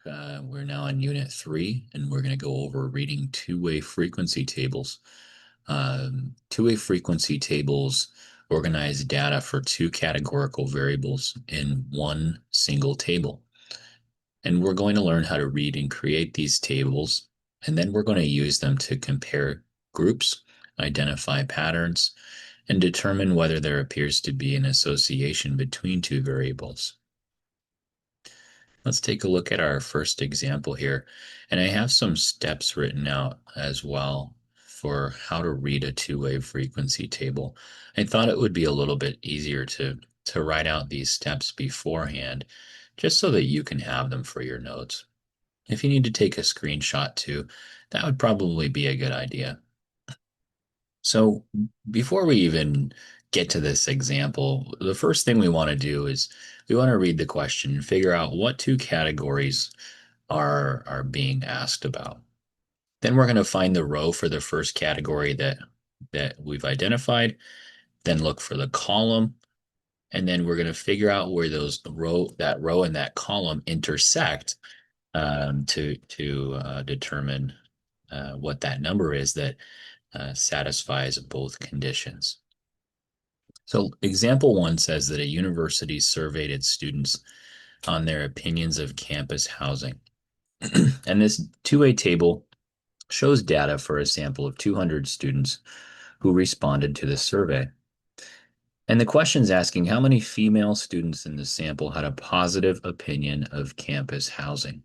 We're now on Unit 3, and we're going to go over reading two-way frequency tables. Two-way frequency tables organize data for two categorical variables in one single table. And we're going to learn how to read and create these tables, and then we're going to use them to compare groups, identify patterns, and determine whether there appears to be an association between two variables. Let's take a look at our first example here. And I have some steps written out as well for how to read a two-way frequency table. I thought it would be a little bit easier to write out these steps beforehand, just so that you can have them for your notes. If you need to take a screenshot too, that would probably be a good idea. So before we even get to this example, the first thing we want to do is we want to read the question and figure out what two categories are being asked about. Then we're going to find the row for the first category that we've identified, then look for the column, and then we're going to figure out where that row and that column intersect to determine what that number is that satisfies both conditions. So example one says that a university surveyed its students on their opinions of campus housing. And this two-way table shows data for a sample of 200 students who responded to the survey. And the question is asking how many female students in the sample had a positive opinion of campus housing.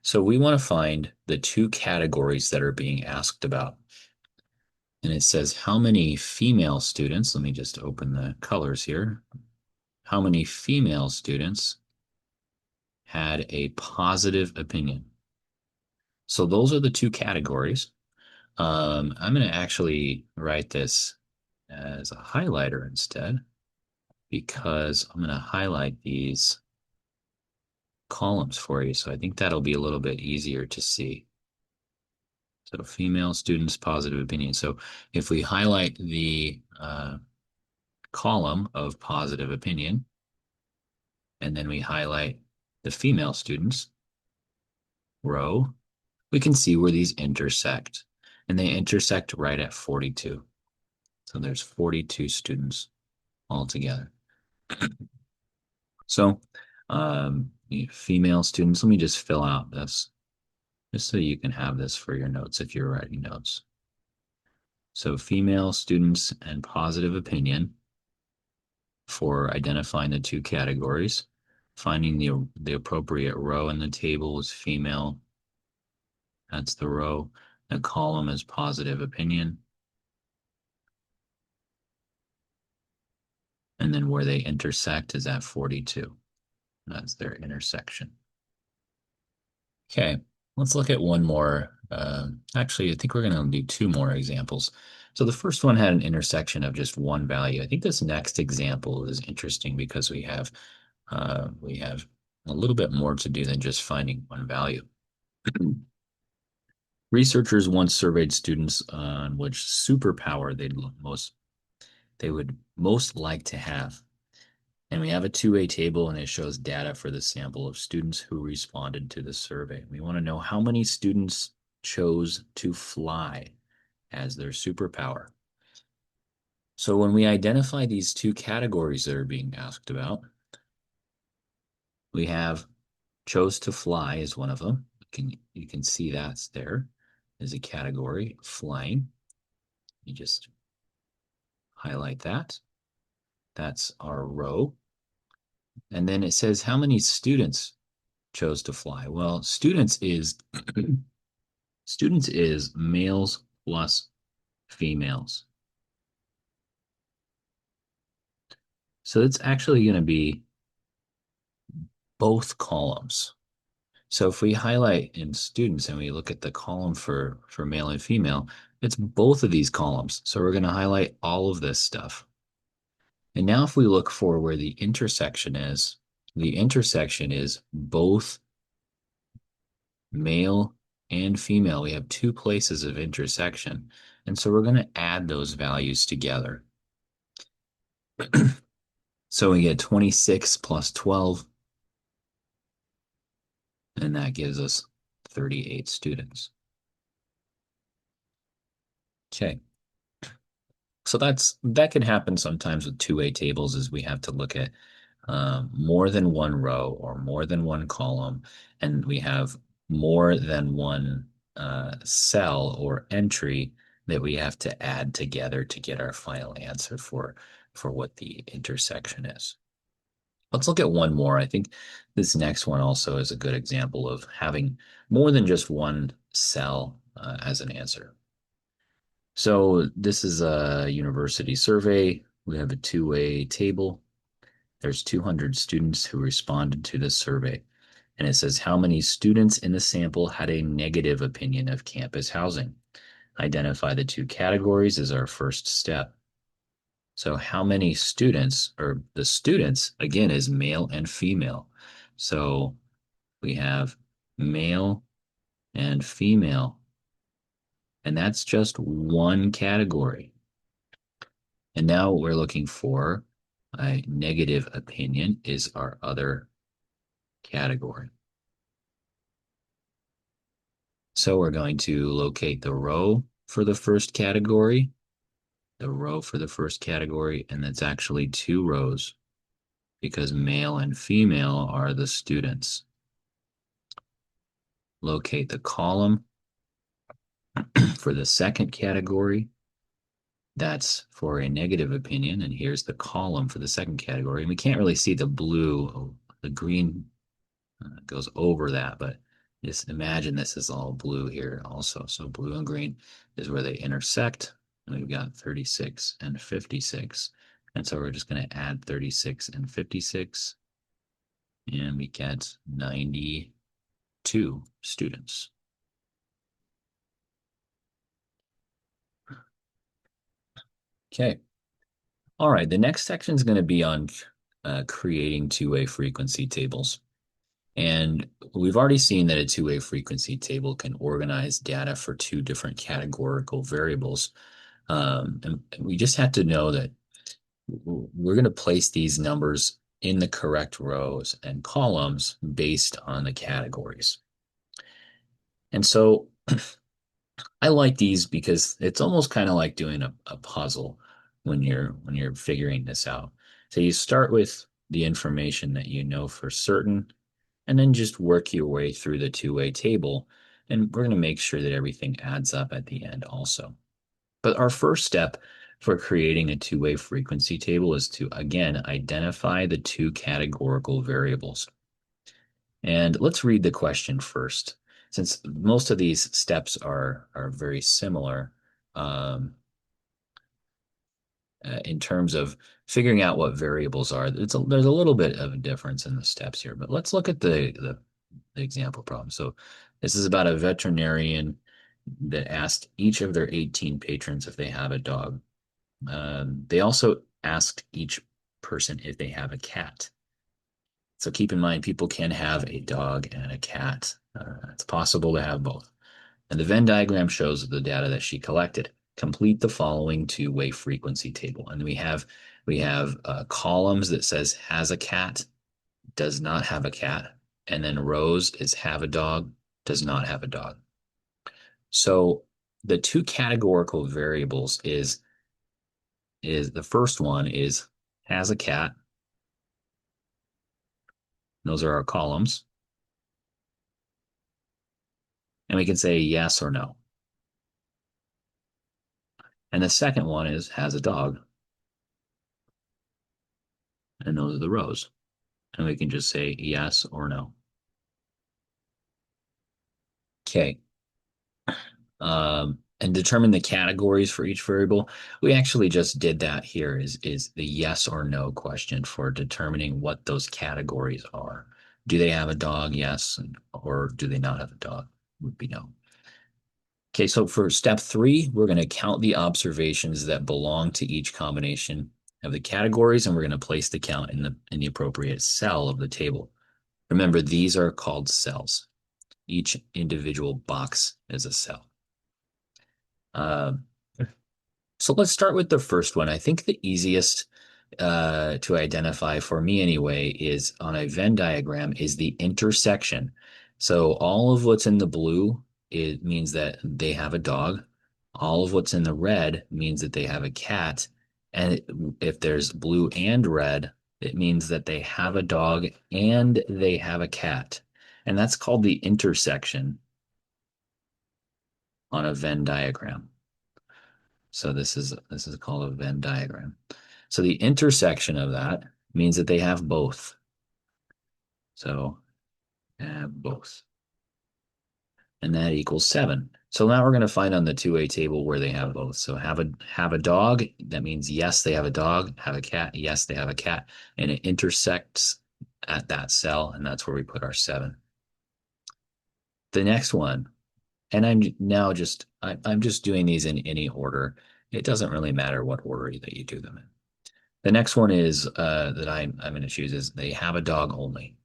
So we want to find the two categories that are being asked about. And it says how many female students, let me just open the colors here. How many female students had a positive opinion? So those are the two categories. I'm going to actually write this as a highlighter instead, because I'm going to highlight these columns for you. So I think that'll be a little bit easier to see. So female students, positive opinion. So if we highlight the column of positive opinion, and then we highlight the female students row, we can see where these intersect. And they intersect right at 42. So there's 42 students altogether. So female students, let me just fill out this, just so you can have this for your notes if you're writing notes. So female students and positive opinion for identifying the two categories. Finding the appropriate row in the table is female. That's the row. The column is positive opinion. And then where they intersect is at 42. That's their intersection. Okay, let's look at one more. Actually, I think we're going to do two more examples. So the first one had an intersection of just one value. I think this next example is interesting because we have a little bit more to do than just finding one value. Researchers once surveyed students on which superpower they would most like to have. And we have a two-way table, and it shows data for the sample of students who responded to the survey. We want to know how many students chose to fly as their superpower. So when we identify these two categories that are being asked about, we have chose to fly is one of them. You can see that's there as a category, flying. You just highlight that. That's our row. And then it says how many students chose to fly. Well, students is males plus females. So it's actually going to be both columns. So if we highlight in students and we look at the column for male and female, it's both of these columns. So we're going to highlight all of this stuff. And now if we look for where the intersection is, the intersection is both male and female. We have two places of intersection. And so we're going to add those values together. So we get 26 plus 12 and that gives us 38 students. Okay. So that can happen sometimes with two-way tables, is we have to look at more than one row or more than one column, and we have more than one cell or entry that we have to add together to get our final answer for what the intersection is. Let's look at one more. I think this next one also is a good example of having more than just one cell as an answer. So this is a university survey. We have a two-way table. There's 200 students who responded to this survey. And it says how many students in the sample had a negative opinion of campus housing. Identify the two categories is our first step. So how many students, or the students, again, is male and female. So we have male and female, and that's just one category. And now we're looking for a negative opinion is our other category. So we're going to locate the row for the first category, and that's actually two rows because male and female are the students. Locate the column for the second category. That's for a negative opinion, and here's the column for the second category. And we can't really see the blue, the green goes over that, but just imagine this is all blue here also. So blue and green is where they intersect. And we've got 36 and 56. And so we're just going to add 36 and 56. And we get 92 students. Okay. All right. The next section is going to be on creating two-way frequency tables. And we've already seen that a two-way frequency table can organize data for two different categorical variables. And we just have to know that we're going to place these numbers in the correct rows and columns based on the categories. And so I like these because it's almost kind of like doing a puzzle when you're figuring this out. So you start with the information that you know for certain, and then just work your way through the two-way table. And we're going to make sure that everything adds up at the end also. But our first step for creating a two-way frequency table is to, again, identify the two categorical variables. And let's read the question first. Since most of these steps are very similar in terms of figuring out what variables are, there's a little bit of a difference in the steps here. But let's look at the example problem. So this is about a veterinarian that asked each of their 18 patrons if they have a dog. They also asked each person if they have a cat. So keep in mind, people can have a dog and a cat. It's possible to have both. And the Venn diagram shows the data that she collected. Complete the following two-way frequency table. And we have columns that says has a cat, does not have a cat, and then rows is have a dog, does not have a dog. So the two categorical variables is the first one is has a cat. Those are our columns. And we can say yes or no. And the second one is has a dog. And those are the rows. And we can just say yes or no. Okay. And determine the categories for each variable. We actually just did that here is the yes or no question for determining what those categories are. Do they have a dog? Yes. Or do they not have a dog? Would be no. Okay, so for step 3, we're going to count the observations that belong to each combination of the categories, and we're going to place the count in the appropriate cell of the table. Remember, these are called cells. Each individual box is a cell. So let's start with the first one. I think the easiest to identify for me anyway is on a Venn diagram is the intersection So all of what's in the blue, it means that they have a dog. All of what's in the red means that they have a cat. And if there's blue and red, it means that they have a dog and they have a cat. And that's called the intersection on a Venn diagram. So this is called a Venn diagram. So the intersection of that means that they have both. So have both. And that equals 7. So now we're going to find on the two-way table where they have both. So have a dog, that means yes, they have a dog. Have a cat, yes, they have a cat. And it intersects at that cell, and that's where we put our 7. The next one, and I'm just doing these in any order. It doesn't really matter what order that you do them in. The next one is that I'm going to choose is they have a dog only.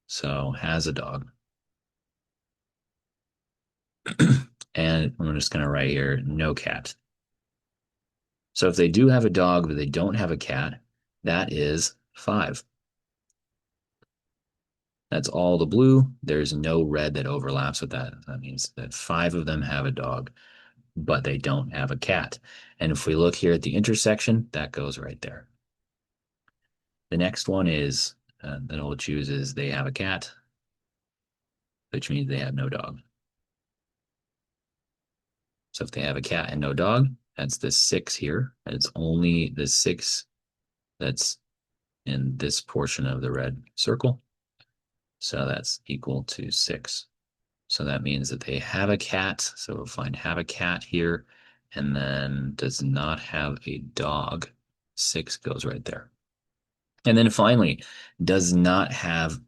So has a dog. And I'm just going to write here, no cat. So if they do have a dog, but they don't have a cat, that is 5. That's all the blue. There's no red that overlaps with that. That means that 5 of them have a dog, but they don't have a cat. And if we look here at the intersection, that goes right there. The next one is that I'll choose is they have a cat, which means they have no dog. So if they have a cat and no dog, that's the 6 here. It's only the 6 that's in this portion of the red circle. So that's equal to 6. So that means that they have a cat. So we'll find have a cat here, and then does not have a dog. 6 goes right there. And then finally, does not have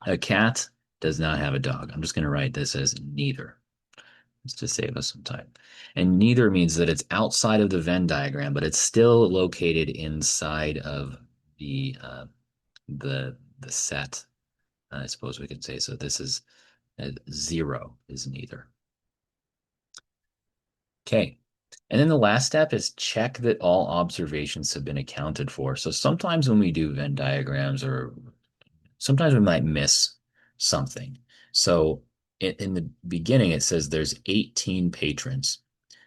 a cat, does not have a dog. I'm just going to write this as neither, just to save us some time. And neither means that it's outside of the Venn diagram, but it's still located inside of the set. I suppose we could say so. This is 0 is neither. Okay. And then the last step is check that all observations have been accounted for. So sometimes when we do Venn diagrams, or sometimes we might miss something. So in the beginning, it says there's 18 patrons.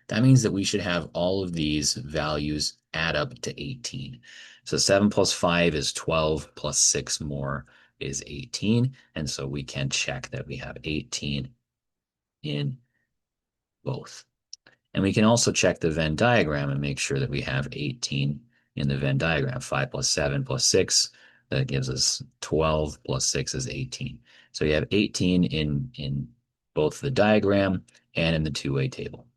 That means that we should have all of these values add up to 18. So 7 plus 5 is 12, plus 6 more is 18. And so we can check that we have 18 in both. And we can also check the Venn diagram and make sure that we have 18 in the Venn diagram. 5 plus 7 plus 6, that gives us 12 plus 6 is 18. So you have 18 in both the diagram and in the two-way table.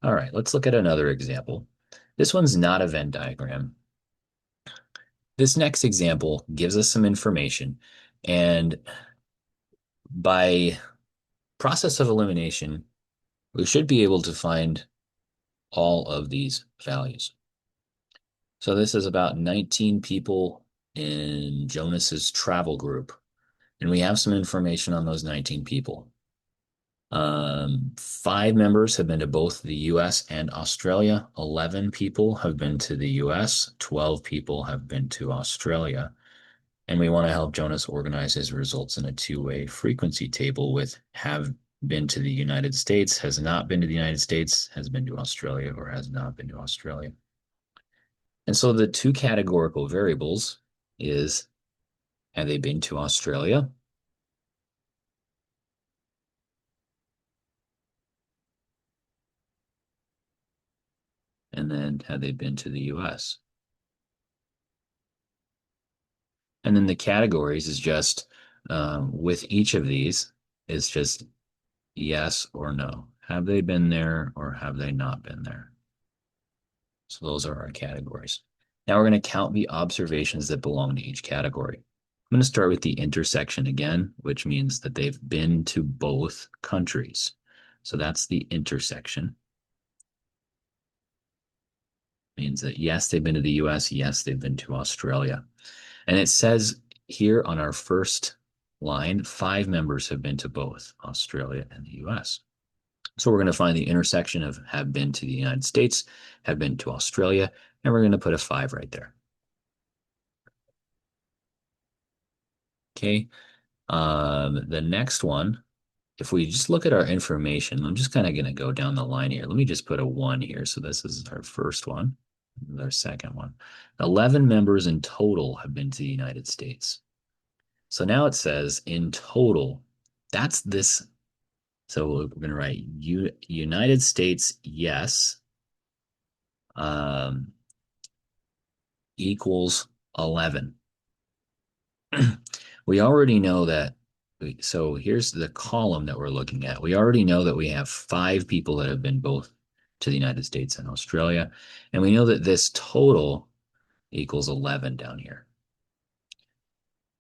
All right, let's look at another example. This one's not a Venn diagram. This next example gives us some information, and by process of elimination, we should be able to find all of these values. So this is about 19 people in Jonas's travel group, and we have some information on those 19 people. 5 members have been to both the US and Australia. 11 people have been to the US. 12 people have been to Australia. And we want to help Jonas organize his results in a two-way frequency table with have been to the United States, has not been to the United States, has been to Australia, or has not been to Australia. And so the two categorical variables is, have they been to Australia? And then have they been to the US? And then the categories is just with each of these is just yes or no. Have they been there or have they not been there? So those are our categories. Now we're going to count the observations that belong to each category. I'm going to start with the intersection again, which means that they've been to both countries. So that's the intersection. Means that yes, they've been to the US, yes, they've been to Australia. And it says here on our first line, 5 members have been to both Australia and the US. So we're going to find the intersection of have been to the United States, have been to Australia, and we're going to put a 5 right there. Okay. The next one, if we just look at our information, I'm just kind of going to go down the line here. Let me just put a 1 here. So this is our first one, our second one. 11 members in total have been to the United States. So now it says in total, that's this. So we're going to write United States, yes, um, equals 11. We already know that. So here's the column that we're looking at. We already know that we have 5 people that have been both to the United States and Australia. And we know that this total equals 11 down here.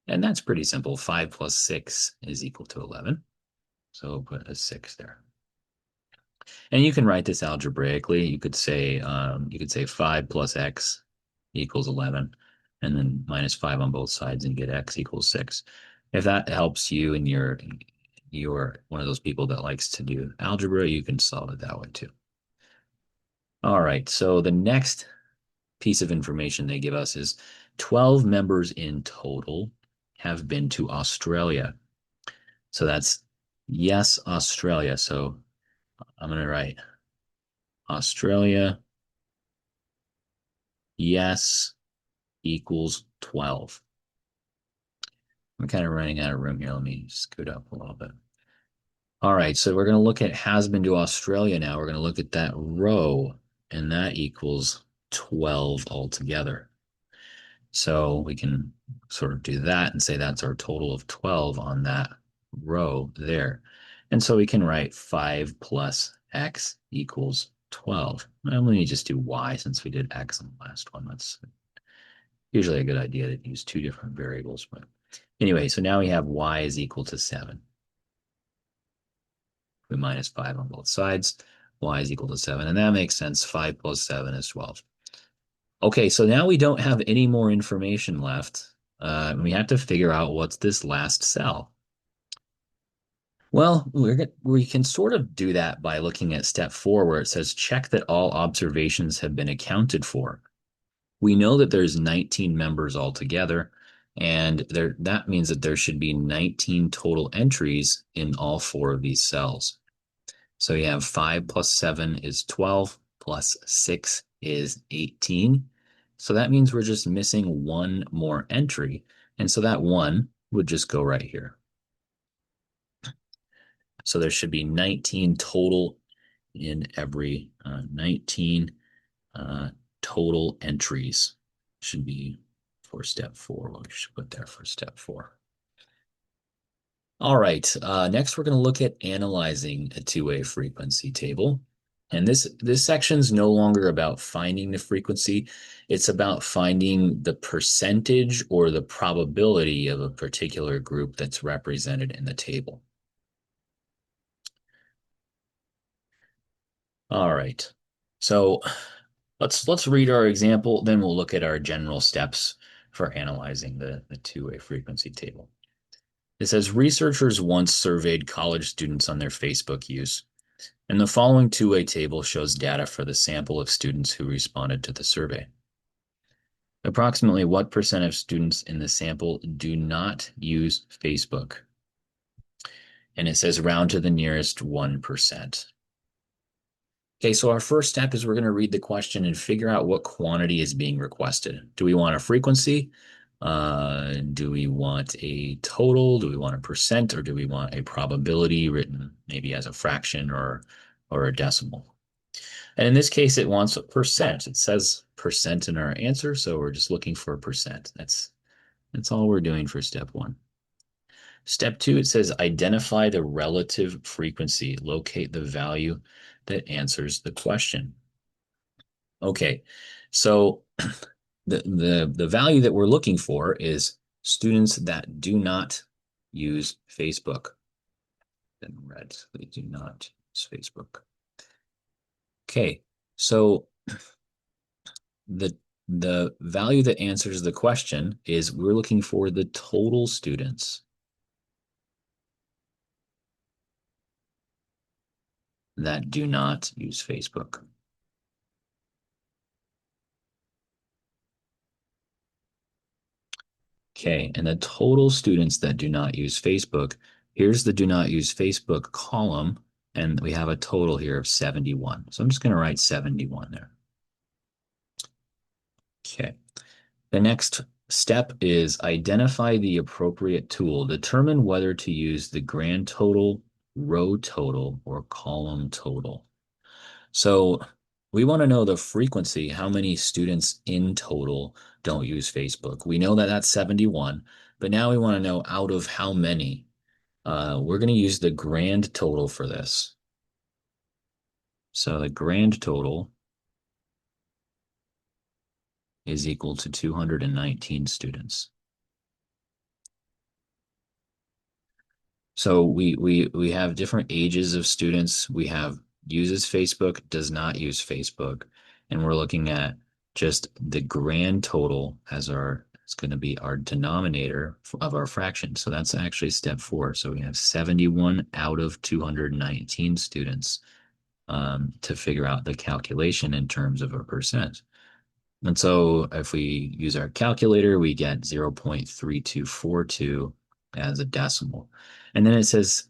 And that's pretty simple. 5 plus 6 is equal to 11. So we'll put a 6 there. And you can write this algebraically. You could say 5 plus x equals 11, and then minus 5 on both sides, and you get x equals 6. If that helps you and you're one of those people that likes to do algebra, you can solve it that way too. All right, so the next piece of information they give us is 12 members in total have been to Australia. So that's yes, Australia. So I'm going to write Australia, yes, equals 12. I'm kind of running out of room here. Let me scoot up a little bit. All right, so we're going to look at has been to Australia now. We're going to look at that row, and that equals 12 altogether. So we can sort of do that and say that's our total of 12 on that row there. And so we can write 5 plus x equals 12. Well, let me just do y since we did x on the last one. That's usually a good idea to use 2 different variables. But anyway, so now we have y is equal to 7. We minus 5 on both sides. Y is equal to 7. And that makes sense. 5 plus 7 is 12. Okay, so now we don't have any more information left. We have to figure out what's this last cell. Well, we can sort of do that by looking at step 4 where it says check that all observations have been accounted for. We know that there's 19 members altogether, and that means that there should be 19 total entries in all 4 of these cells. So you have 5 plus 7 is 12, plus 6 is 18. So that means we're just missing 1 more entry. And so that 1 would just go right here. So there should be 19 total in every 19 total entries should be for step 4. What we should put there for step 4. All right, next we're going to look at analyzing a two-way frequency table. And this section's no longer about finding the frequency. It's about finding the percentage or the probability of a particular group that's represented in the table. All right, so let's read our example, then we'll look at our general steps for analyzing the two-way frequency table. It says researchers once surveyed college students on their Facebook use, and the following two-way table shows data for the sample of students who responded to the survey. Approximately what percent of students in the sample do not use Facebook? And it says round to the nearest 1%. Okay, so our first step is we're going to read the question and figure out what quantity is being requested. Do we want a frequency? Do we want a total? Do we want a percent? Or do we want a probability written maybe as a fraction or a decimal? And in this case, it wants a percent. It says percent in our answer, so we're just looking for a percent. That's all we're doing for step 1. Step 2, it says identify the relative frequency. Locate the value that answers the question. Okay, so the value that we're looking for is students that do not use Facebook. In red, they do not use Facebook. Okay, so the value that answers the question is we're looking for the total students that do not use Facebook. Okay, and the total students that do not use Facebook, here's the do not use Facebook column, and we have a total here of 71. So I'm just going to write 71 there. Okay. The next step is identify the appropriate tool. Determine whether to use the grand total, row total, or column total. So we want to know the frequency, how many students in total don't use Facebook. We know that that's 71, but now we want to know out of how many. We're going to use the grand total for this. So the grand total is equal to 219 students. So we have different ages of students. We have uses Facebook, does not use Facebook, and we're looking at just the grand total as our it's going to be our denominator of our fraction. So that's actually step 4. So we have 71 out of 219 students to figure out the calculation in terms of a percent. And so if we use our calculator, we get 0.3242 as a decimal. And then it says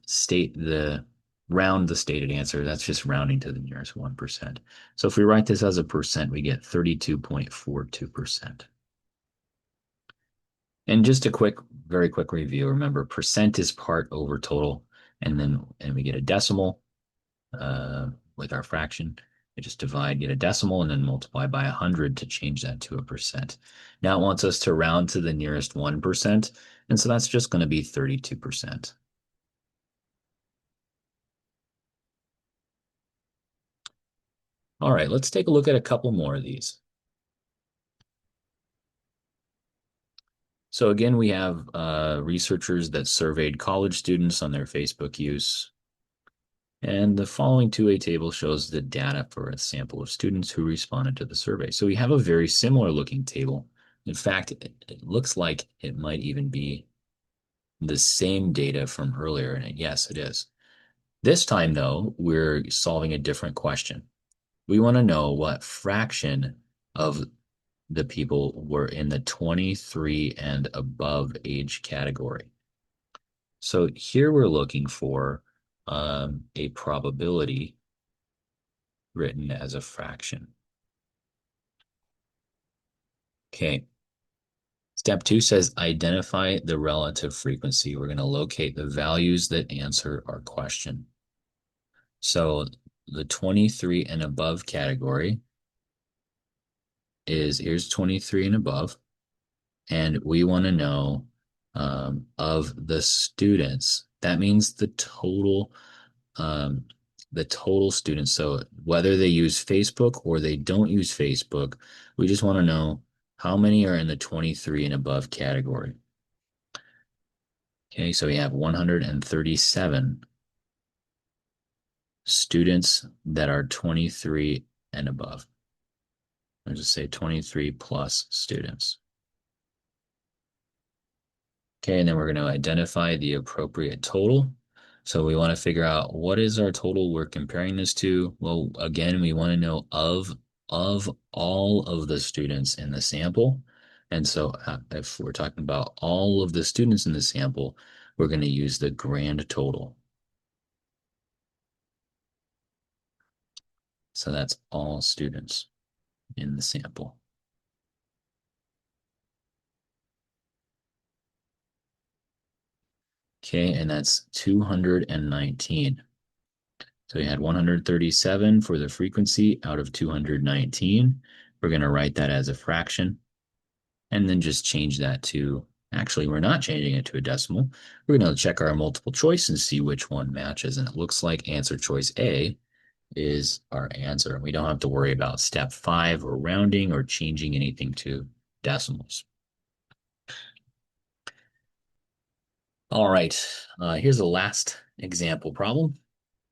round the stated answer. That's just rounding to the nearest 1%. So if we write this as a percent, we get 32.42%. And just a very quick review. Remember, percent is part over total, and we get a decimal with our fraction. We just divide, get a decimal, and then multiply by 100 to change that to a percent. Now it wants us to round to the nearest 1%, and so that's just going to be 32%. All right, let's take a look at a couple more of these. So again, we have researchers that surveyed college students on their Facebook use. And the following 2A table shows the data for a sample of students who responded to the survey. So we have a very similar looking table. In fact, it looks like it might even be the same data from earlier. And yes, it is. This time, though, we're solving a different question. We want to know what fraction of the people were in the 23 and above age category. So here we're looking for a probability written as a fraction. Okay. Step 2 says identify the relative frequency. We're going to locate the values that answer our question. So the 23 and above category here's 23 and above, and we want to know of the students. That means the total students. So whether they use Facebook or they don't use Facebook, we just want to know how many are in the 23 and above category. Okay, so we have 137 students that are 23 and above. I'll just say 23 plus students. Okay, and then we're going to identify the appropriate total. So we want to figure out what is our total we're comparing this to. Well, again, we want to know of all of the students in the sample. And so if we're talking about all of the students in the sample, we're going to use the grand total. So that's all students in the sample. Okay, and that's 219. So we had 137 for the frequency out of 219. We're going to write that as a fraction and then just change that to, actually, we're not changing it to a decimal. We're going to check our multiple choice and see which one matches. And it looks like answer choice A is our answer. We don't have to worry about step 5 or rounding or changing anything to decimals. All right, here's the last example problem.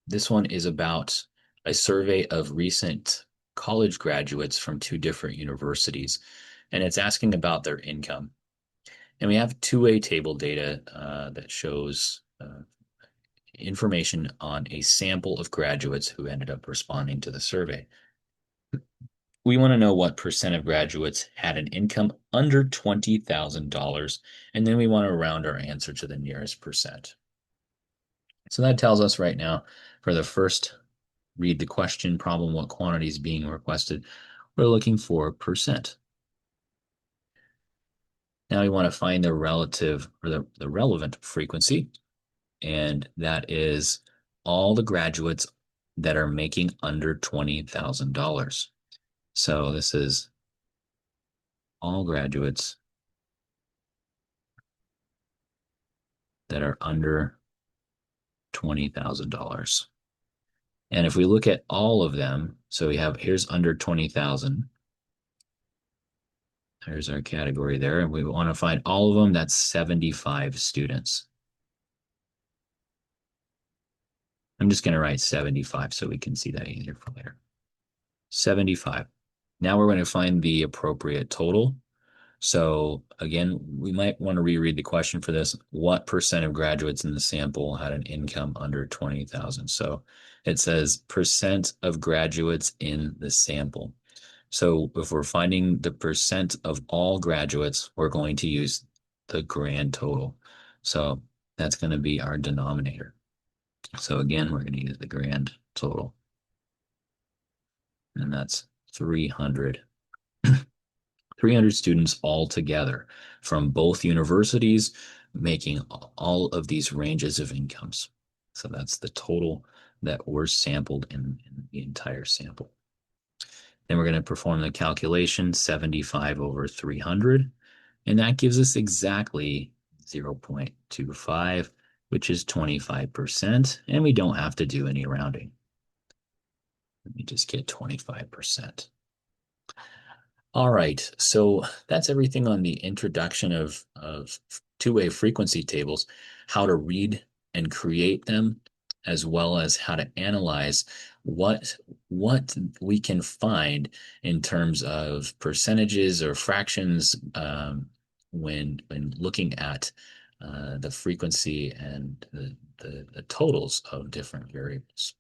This one is about a survey of recent college graduates from 2 different universities, and it's asking about their income. And we have 2A table data that shows information on a sample of graduates who ended up responding to the survey. we want to know what percent of graduates had an income under $20,000, and then we want to round our answer to the nearest percent. So that tells us right now for the first read the question problem, what quantity is being requested, we're looking for percent. Now we want to find the relative or the relevant frequency, and that is all the graduates that are making under $20,000. So this is all graduates that are under $20,000. And if we look at all of them, so here's under 20,000. There's our category there. And we want to find all of them. That's 75 students. I'm just going to write 75 so we can see that easier for later. 75. Now we're going to find the appropriate total. So again, we might want to reread the question for this. What percent of graduates in the sample had an income under 20,000? So it says percent of graduates in the sample. So if we're finding the percent of all graduates, we're going to use the grand total. So that's going to be our denominator. So again, we're going to use the grand total. And that's 300. 300 students altogether from both universities making all of these ranges of incomes. So that's the total that were sampled in the entire sample. Then we're going to perform the calculation, 75 over 300, and that gives us exactly 0.25, which is 25%, and we don't have to do any rounding. Let me just get 25%. All right, so that's everything on the introduction of two-way frequency tables, how to read and create them, as well as how to analyze what we can find in terms of percentages or fractions when looking at the frequency and the totals of different variables.